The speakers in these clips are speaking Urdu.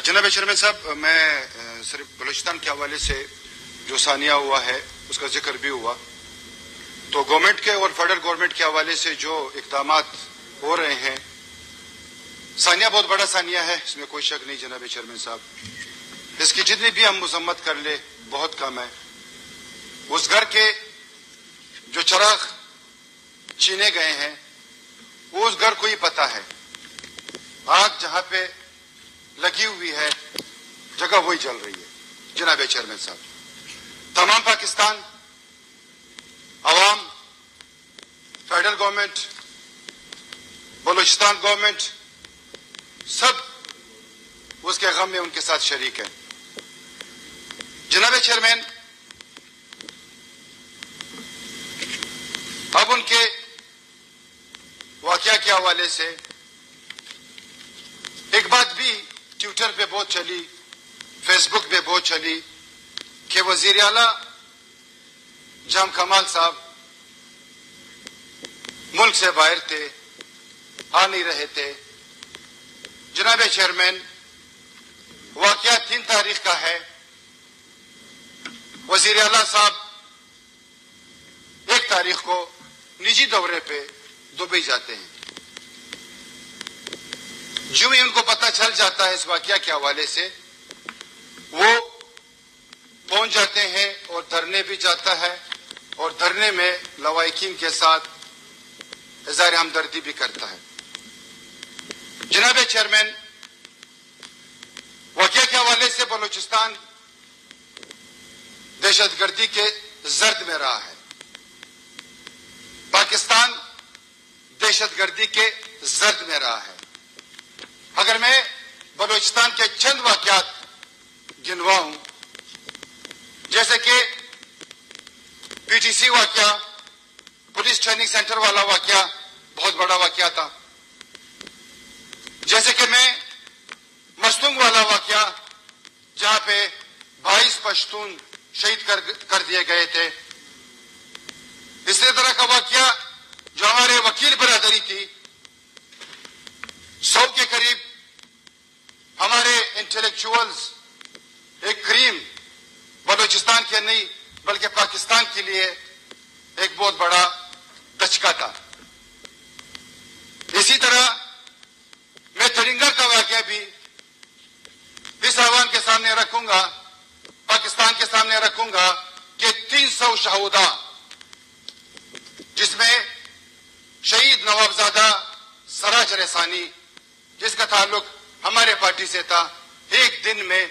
جناب چیئرمین صاحب، میں صرف بلوچستان کے حوالے سے جو ثانیہ ہوا ہے اس کا ذکر بھی ہوا، تو گورنمنٹ کے اور فیڈرل گورنمنٹ کے حوالے سے جو اقدامات ہو رہے ہیں، ثانیہ بہت بڑا ثانیہ ہے، اس میں کوئی شک نہیں جناب چیئرمین صاحب. اس کی جتنی بھی ہم مذمت کر لیں بہت کم ہے. اس گھر کے جو چراغ چھینے گئے ہیں وہ اس گھر کو ہی پتہ ہے. آگ جہاں پہ لگی ہوئی ہے جگہ وہی جل رہی ہے جناب چیئرمین صاحب. تمام پاکستان عوام، فیڈرل گورنمنٹ، بلوچستان گورنمنٹ سب اس کے غم میں ان کے ساتھ شریک ہیں. جناب چیئرمین، اب ان کے واقعہ کے حوالے سے ایک بات بھی ٹویٹر پہ بہت چلی، فیس بک پہ بہت چلی کہ وزیر اعلیٰ جام کمال صاحب ملک سے باہر تھے، آ نہیں رہے تھے. جناب چیئرمین، واقعہ 3 تاریخ کا ہے. وزیر اعلیٰ صاحب 1 تاریخ کو نجی دورے پہ دبئی جاتے ہیں. جو ہی ان کو پتہ چل جاتا ہے اس واقعہ کے حوالے سے، وہ پہنچ جاتے ہیں اور دھرنے بھی جاتا ہے، اور دھرنے میں لوائقین کے ساتھ اظہار ہمدردی بھی کرتا ہے. جناب چیئرمین، واقعہ کے حوالے سے بلوچستان دہشت گردی کے زرد میں رہا ہے. پاکستان دہشت گردی کے زرد میں رہا ہے. اگر میں بلوچستان کے چند واقعات گنواؤں، جیسے کہ پی ٹی سی واقعہ، پولیس ٹریننگ سینٹر والا واقعہ بہت بڑا واقعہ تھا. جیسے کہ میں مستونگ والا واقعہ جہاں پہ 22 پشتون شہید کر دیے گئے تھے. اسی طرح کا واقعہ جو ہمارے وکیل برادری تھی، 100 کے قریب ہمارے انٹلیکچوئلز ایک کریم بلوچستان کے نہیں بلکہ پاکستان کے لیے ایک بہت بڑا دھچکا تھا. اسی طرح میں ترنگا کا واقعہ بھی اس عوام کے سامنے رکھوں گا، پاکستان کے سامنے رکھوں گا کہ 300 شہدا، جس میں شہید نوابزادہ سراج رحسانی جس کا تعلق ہمارے پارٹی سے تھا، ایک دن میں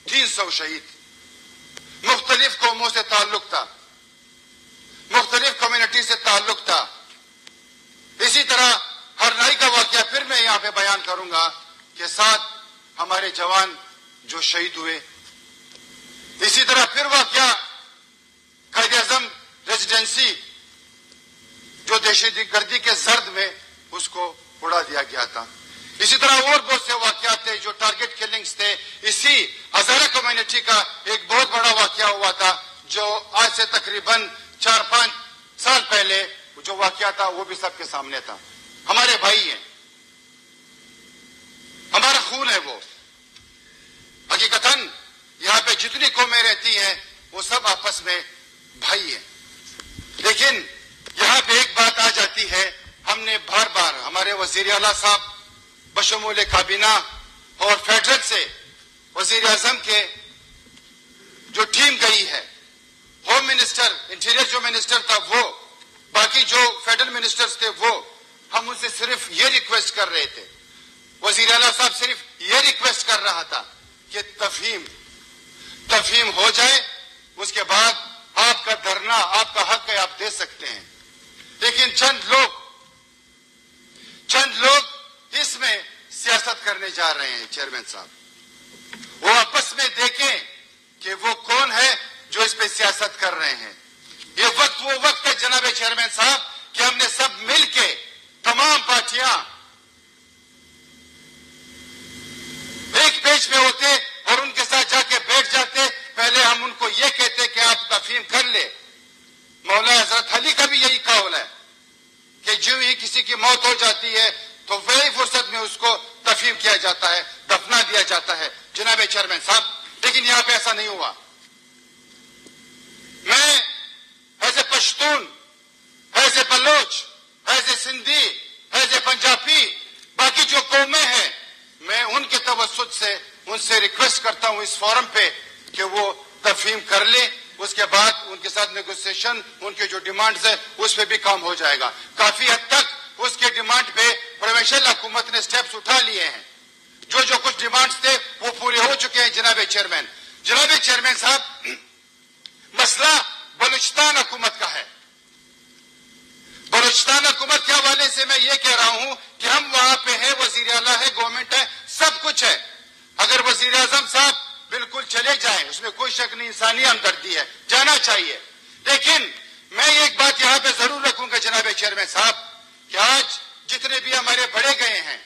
300 شہید، مختلف قوموں سے تعلق تھا، مختلف کمیونٹی سے تعلق تھا. اسی طرح ہرنائی کا واقعہ پھر میں یہاں پہ بیان کروں گا کہ 7 ہمارے جوان جو شہید ہوئے. اسی طرح پھر واقعہ قائد اعظم ریزیڈنسی جو دہشت گردی کے زرد میں اس کو اڑا دیا گیا تھا. اسی طرح اور بہت سے واقعات تھے جو ٹارگٹ کلنگز تھے. اسی ہزارہ کمیونٹی کا ایک بہت بڑا واقعہ ہوا تھا جو آج سے تقریباً 4-5 سال پہلے جو واقعہ تھا وہ بھی سب کے سامنے تھا. ہمارے بھائی ہیں، ہمارا خون ہے وہ. حقیقتاً یہاں پہ جتنی قومیں رہتی ہیں وہ سب آپس میں بھائی ہیں. لیکن یہاں پہ ایک بات آ جاتی ہے، ہم نے بار بار ہمارے وزیر اعلیٰ صاحب بشمول کابینہ اور فیڈرل سے وزیر اعظم کے جو ٹیم گئی ہے، ہوم منسٹر، انٹیریئر جو منسٹر تھا وہ، باقی جو فیڈرل منسٹرز تھے وہ، ہم ان سے صرف یہ ریکویسٹ کر رہے تھے، وزیر اعلیٰ صاحب صرف یہ ریکویسٹ کر رہا تھا کہ تفہیم ہو جائے، اس کے بعد آپ کا دھرنا آپ کا حق ہے، آپ دے سکتے ہیں. لیکن چند لوگ اس میں سیاست کرنے جا رہے ہیں. چیئرمین صاحب، وہ آپس میں دیکھیں کہ وہ کون ہے جو اس پہ سیاست کر رہے ہیں. یہ وہ وقت ہے جناب چیئرمین صاحب کہ ہم نے سب مل کے تمام پارٹیاں ایک پیج پہ ہوتے اور ان کے ساتھ جا کے بیٹھ جاتے. پہلے ہم ان کو یہ کہتے کہ آپ تفہیم کر لے. مولا حضرت علی کا بھی یہی قول ہے کہ جو ہی کسی کی موت ہو جاتی ہے تو وہی فرصت میں اس کو تفہیم کیا جاتا ہے، دفنا دیا جاتا ہے. جناب جناب چیئرمین صاحب، لیکن یہاں پہ ایسا نہیں ہوا. میں as a Pashtun, as a Baloch, as a Sindhi, as a Punjabi, باقی جو قومیں ہیں، میں ان کے توسط سے ان سے ریکویسٹ کرتا ہوں اس فورم پہ کہ وہ تفہیم کر لیں. اس کے بعد ان کے ساتھ نیگوسیشن، ان کے جو ڈیمانڈز ہیں اس پہ بھی کام ہو جائے گا. کافی حد تک اس کے ڈیمانڈ پہ پروونشل حکومت نے سٹیپس اٹھا لیے ہیں. جو کچھ ڈیمانڈز تھے وہ پورے ہو چکے ہیں. جناب چیئرمین صاحب، مسئلہ بلوچستان حکومت کا ہے. بلوچستان حکومت کے حوالے سے میں یہ کہہ رہا ہوں کہ ہم وہاں پہ ہیں، وزیر اعلیٰ ہے، گورنمنٹ ہے، سب کچھ ہے. اگر وزیر اعظم صاحب بالکل چلے جائیں، اس میں کوئی شک نہیں، انسانی ہمدردی ہے، جانا چاہیے. لیکن میں ایک بات یہاں پہ ضرور رکھوں گا جناب چیئرمین صاحب کہ آج جتنے بھی ہمارے بڑے گئے ہیں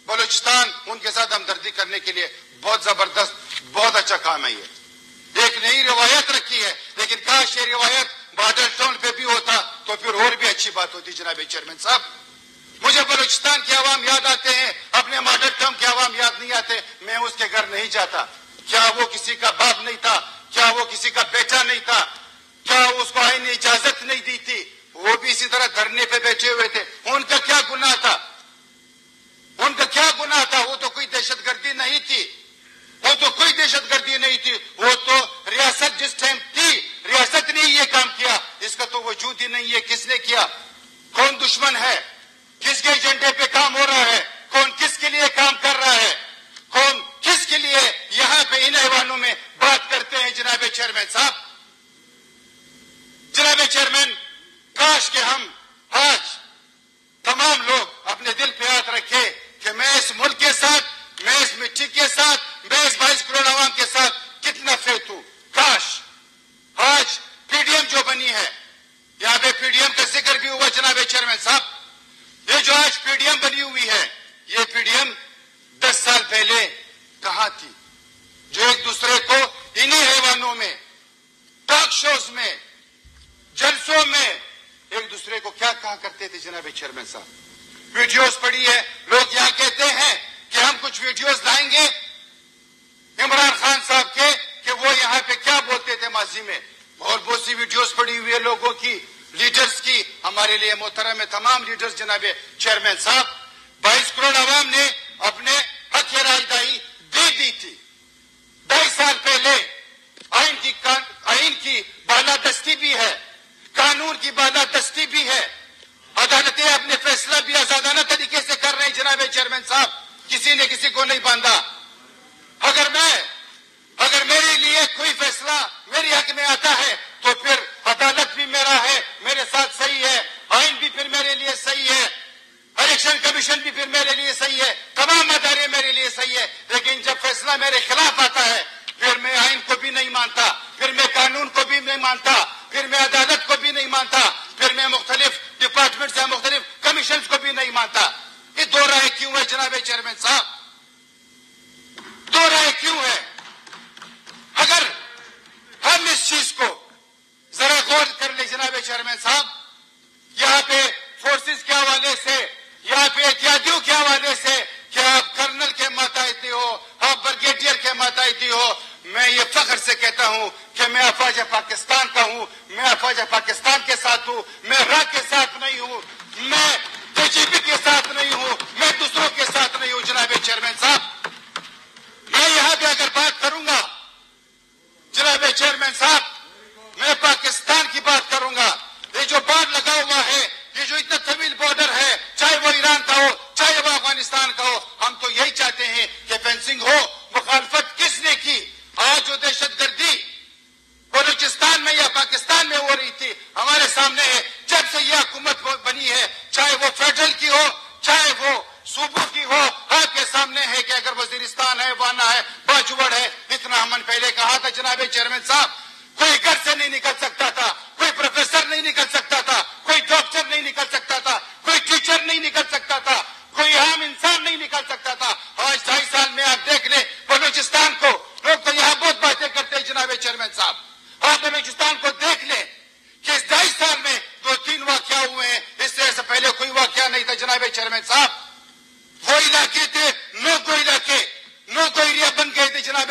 بلوچستان، ان کے ساتھ ہمدردی کرنے کے لیے بہت زبردست، بہت اچھا کام ہے. یہ ایک نئی روایت رکھی ہے، لیکن کاش یہ روایت بارڈر ٹاؤن پہ بھی ہوتا تو پھر اور بھی اچھی بات ہوتی. جناب چیئرمین صاحب، مجھے بلوچستان کے عوام یاد آتے ہیں، اپنے مادر ٹنگ کے عوام یاد نہیں آتے. میں اس کے گھر نہیں جاتا. کیا وہ کسی کا باپ نہیں تھا؟ کیا وہ کسی کا بیٹا نہیں تھا؟ کیا اس کو آئین نے اجازت نہیں دی تھی؟ وہ بھی اسی طرح دھرنے پہ بیٹھے ہوئے تھے. ان کا کیا گناہ تھا؟ ان کا کیا گناہ تھا؟ وہ تو کوئی دہشت گردی نہیں تھی. وہ تو کوئی دہشت گردی نہیں تھی. وہ تو ریاست جس ٹائم تھی، ریاست نے یہ کام کیا. اس کا تو وجود ہی نہیں ہے. کس نے کیا؟ کون دشمن ہے؟ کس کے ایجنڈے پہ کام ہو رہا ہے؟ کون کس کے لیے کام کر رہا ہے؟ کون کس کے لیے یہاں پہ ان ایوانوں میں بات کرتے ہیں؟ جناب چیئرمین صاحب، جناب چیئرمین، کاش کہ ہم آج تمام لوگ اپنے دل پہ ہاتھ رکھے کہ میں اس ملک کے ساتھ، میں اس مٹی کے ساتھ، میں اس 22 کروڑ عوام کے ساتھ کتنا فیت ہوں. کاش آج پی ڈی ایم جو بنی ہے، یہاں پہ پی ڈی ایم کا ذکر بھی ہوا. جناب چیئرمین صاحب، یہ جو آج پی ڈی ایم بنی ہوئی ہے، یہ پی ڈی ایم 10 سال پہلے کہاں تھی؟ جو ایک دوسرے کو انہی حیوانوں میں، ٹاک شوز میں، جلسوں میں ایک دوسرے کو کیا کہا کرتے تھے. جناب چیئرمین صاحب، ویڈیوز پڑی ہے. لوگ یہاں کہتے ہیں کہ ہم کچھ ویڈیوز لائیں گے عمران خان صاحب کے کہ وہ یہاں پہ کیا بولتے تھے ماضی میں. اور بہت سی ویڈیوز پڑی ہوئی ہے لوگوں کی، لیڈرز کی. ہمارے لیے محترم ہے تمام لیڈرز. جناب چیئرمین صاحب، 22 کروڑ عوام نے اپنے حق رائے دے دی تھی 2.5 سال پہلے. آئین کی بالادستی بھی ہے، قانون کی بالادستی بھی ہے. عدالتیں اپنے فیصلہ بھی آزادانہ طریقے سے کر رہے ہیں. جناب چیئرمین صاحب، کسی نے کسی کو نہیں باندھا. اگر میرے لیے کوئی فیصلہ میرے حق میں آتا ہے تو پھر عدالت بھی میرا ہے، میرے ساتھ صحیح ہے. آئین بھی پھر میرے لیے صحیح ہے. الیکشن کمیشن بھی پھر میرے لیے صحیح ہے. تمام ادارے میرے لیے صحیح ہے. لیکن جب فیصلہ میرے خلاف آتا ہے، پھر میں آئین کو بھی نہیں مانتا، پھر میں قانون کو بھی نہیں مانتا، پھر میں عدالت کو بھی نہیں مانتا، پھر میں مختلف ڈپارٹمنٹ سے مختلف کمیشنز کو بھی نہیں مانتا. یہ دو رائے کیوں ہے جناب چیئرمین صاحب؟ دو رائے کیوں ہے؟ اگر ہم اس چیز کو ذرا غور کر لیں جناب چیئرمین صاحب، یہاں پہ فورسز کے حوالے سے، یہاں پہ احتیاطیوں کے حوالے سے کہ آپ کرنل کے ماتحتی ہو، آپ بریگیڈیئر کے ماتحتی ہو، میں یہ فخر سے کہتا ہوں کہ میں افواج پاکستان کا ہوں. میں افواج پاکستان کے ساتھ ہوں. میں را کے ساتھ نہیں ہوں. میں KGB کے ساتھ نہیں ہوں. میں دوسروں کے ساتھ نہیں ہوں. جناب چیئرمین صاحب، میں یہاں پہ اگر بات کروں گا جناب چیئرمین صاحب، میں پاکستان کی بات کروں گا. یہ جو بارڈر لگا ہوا ہے، یہ جو اتنا طویل بارڈر ہے، چاہے وہ ایران کا ہو چاہے وہ افغانستان کا ہو، ہم تو یہی چاہتے ہیں کہ فینسنگ ہو. مخالفت کس نے کی؟ آج جو دہشت گردی بلوچستان میں یا پاکستان میں ہو رہی تھی ہمارے سامنے ہے. جب سے یہ حکومت بنی ہے، چاہے وہ فیڈرل کی ہو چاہے وہ صوبوں کی ہو، آپ کے سامنے ہے کہ اگر وزیرستان ہے، وانا ہے، باجوڑ ہے. اتنا ہم نے پہلے کہا تھا جناب چیئرمین صاحب، کوئی گھر سے نہیں نکل سکتا تھا، کوئی پروفیسر نہیں نکل سکتا تھا، کوئی ڈاکٹر نہیں نکل سکتا تھا، کوئی ٹیچر نہیں نکل سکتا تھا، کوئی عام انسان نہیں نکل سکتا تھا. آج 2.5 سال میں آپ دیکھ لیں بلوچستان کو. لوگ تو یہاں بہت باتیں کرتے ہیں جناب چیئرمین صاحب. آپ بلوچستان کو دیکھ لیں کہ اس 2.5 سال میں 2-3 واقعہ ہوئے ہیں. اس سے پہلے کوئی واقعہ نہیں تھا جناب چیئرمین صاحب. وہ علاقے تھے، نو کو ایریا بن گئے تھے جناب